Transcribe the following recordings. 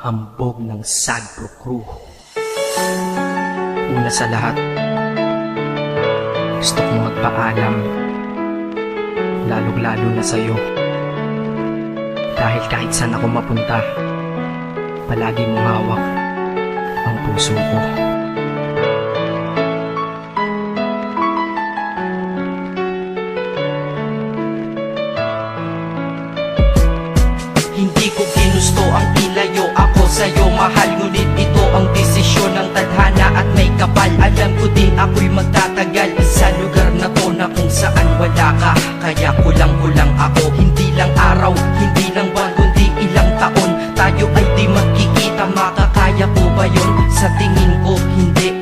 hambog ng Sagpro Crew. Una sa lahat, gusto kong magpaalam, lalong-lalo na sa'yo. Dahil kahit saan ako mapunta, palagi mong hawak ang puso ko. Hindi ko ginusto ang ilayo ako sa'yo, mahal. Ngunit ito ang desisyon ng tadhana at may kapal. Alam ko di ako'y magtatagal sa lugar na to na kung saan wala ka. Kaya kulang-kulang ako, hindi lang araw, hindi lang buwan, kundi ilang taon. Tayo ay di magkikita, makakaya ko ba yun? Sa tingin ko hindi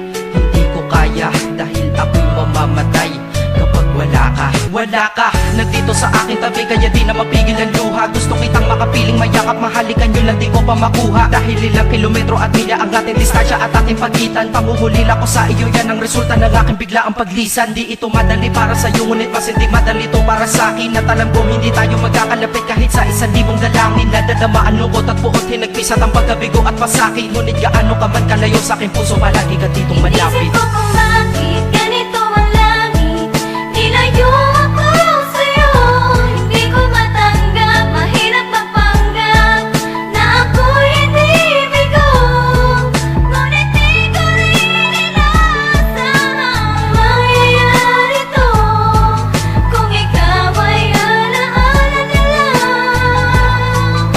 ko kaya. Dahil ako'y mamamatay kapag wala ka. Wala ka, nandito sa aking tabi, kaya di na mapigil ang luha. Gusto kitang makapiling, mayakap, mahalikan yun lang di ko pa makuha. Dahil ilang kilometro at milya ang ating distansya at ating pagitan. Panguhulila ko sa iyo, yan ang resulta ng aking biglaang paglisan. Di ito madali para sa'yo, ngunit mas hindi madali to para sa'kin. At alam ko hindi tayo magkakalapit kahit sa 1,000 dalangin. Nadadamaan lungkot at buot, hinagpisat ang pagkabigo at pasakit. Ngunit gaano ka man kalayo sa aking puso, palagi ka ditong malapit. Inisip ko kung bakit ganito ang langit, nilayo ako sa'yo. Hindi ko matanggap, mahirap mapanggap na ako'y hindi bigo. Ngunit di ko rin inasahang mangyayari to. Kung ikaw ay alaala na lang,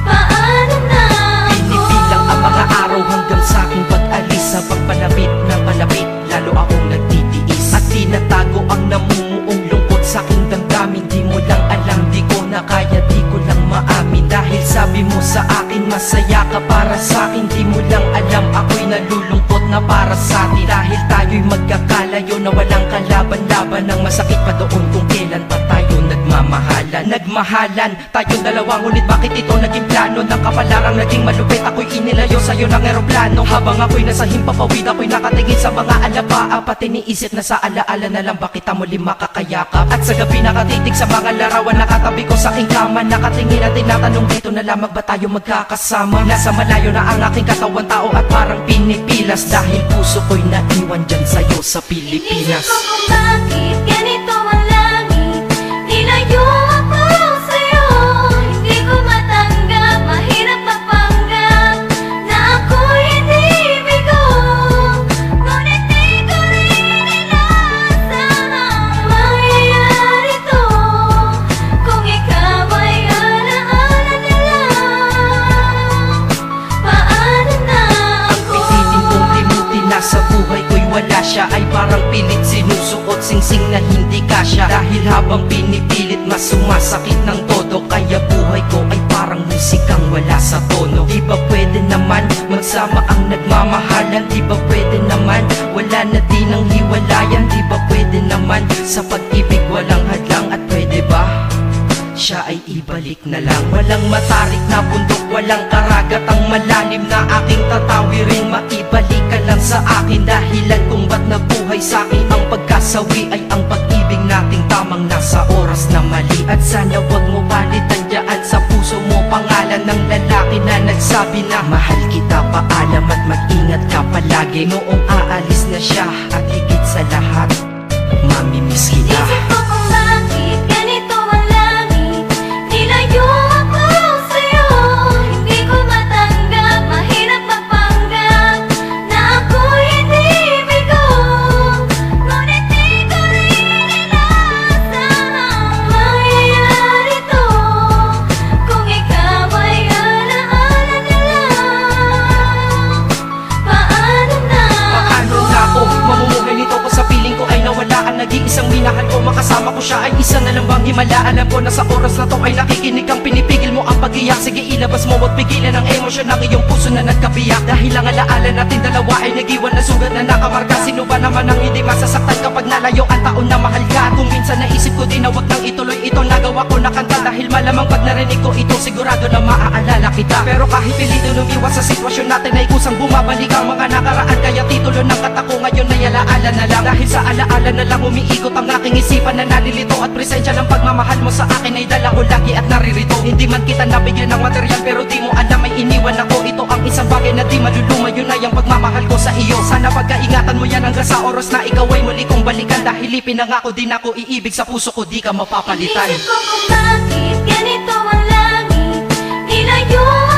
paano na ako? Pinipilang ang mga araw hanggang sa aking pag-alis. Sa pagpalapit na palapit, lalo akong nagtitiis. At tinatago ang namumuong lungkot sa aking damdamin. Di mo lang alam, di ko na kaya, di ko lang maamin. Dahil sabi mo sa akin, masaya ka para sa akin. Di mo lang alam, ako'y nalulungkot na para sa atin. Dahil tayo'y magkakalayo na walang kalaban-laban. Ang masakit pa doon kung kailan pa tayo nagmamahalan. Nagmahalan tayong dalawa, ngunit bakit ito naging plano? Ng kapalarang naging malupit, ako'y inilayo sa'yo ng eroplano. Habang ako'y nasa himpapawid, ako'y nakatingin sa mga alabaa. Pati niisip na sa alaala na lang, bakit kita muli makakayakap? At sa gabi nakatitig sa mga larawan, nakatabi ko sa aking kama. Nakatingin at tinatanong, dito na lamang ba tayo magkakasama? Nasa malayo na ang aking katawan, tao at parang pinipilas. Dahil puso ko'y naiwan dyan sa'yo sa Pilipinas. Inisip ko kung bakit ganito ang langit, nilayo ako sa'yo. Hindi ko matanggap, mahirap mapanggap na ako'y hindi bigo. Ngunit di ko rin inasahang mangyayari to. Kung ikaw ay alaala na lang, paano na Ang ako? pilitin kong limutin na sa buhay ko'y wala siya, ay parang pilit sinusuot, singsing na hindi kasya. Dahil habang pinipilit, mas sumasakit ng todo. Kaya buhay ko ay parang musikang wala sa tono. Di ba pwede naman magsama ang nagmamahalan? Di ba pwede naman wala na din ang hiwalayan? Di ba pwede naman sa pag-ibig walang hadlang? At pwede ba siya ay ibalik na lang? Walang matarik na bundok, walang karagat ang malalim na aking tatawirin. Maibalik ka lang sa akin, dahilan kung ba't nabuhay sa akin ang pagkasawi ay ang pag-ibig nating tamang nasa oras na mali. At sana wag mo palitan dyan sa puso mo pangalan ng lalaki na nagsabi na mahal kita, paalam at mag-ingat ka palagi. Noong aalis na siya at higit sa lahat, mamimiss kita. Inisip ko kung bakit ganito ang langit, nilayo ako sa'yo. Hindi ko matanggap, mahirap mapanggap na ako'y hindi bigo. Ngunit di ko rin inasahang mangyayari to. Kung ikaw ay alaala na lang, paano na Paano na ako mamumuhay nito ko sa piling ko ay nawalaan? Nag-iisang minahal ko, makasama ko siya ay isa na lang bang himala? Alam ko na sa oras na to ay nakikinig kang pinipigil mo ang pag-iyak. Sige ilabas mo at pigilan ang emosyon ng iyong puso na nagkabiyak. Dahil ang alaala natin dalawa ay nag-iwan na sugat na nakamarka. Sino ba naman ang hindi masasaktan kapag nalayo ang taon na mahal ka? Kung minsan naisip ko din na wag nang ituloy ito, nagawa ko na kanta. Dahil malamang pag narinig ko ito, sigurado na maaalala kita. Pero kahit pilito lumiwas sa sitwasyon natin ay kusang bumabalik ang mga nakaraan. Kaya titulo ng kata ko ngayon ay alaala na lang. Dahil sa alaala na lang umiikot ang aking isipan na nalilito. At presensya ng pagmamahal mo sa akin ay dala ko lagi at naririto. Hindi man kita nabigyan ng material, pero di mo alam ay iniwan ako. Ito ang bagay na di malulumayo na yung pagmamahal ko sa iyo. Sana pagkaingatan mo yan hanggang sa oras na ikaw ay muli kong balikan. Dahil ipinangako din ako iibig sa puso ko, di ka mapapalitan. Inisip ko kung bakit ganito ang langit. Nilayo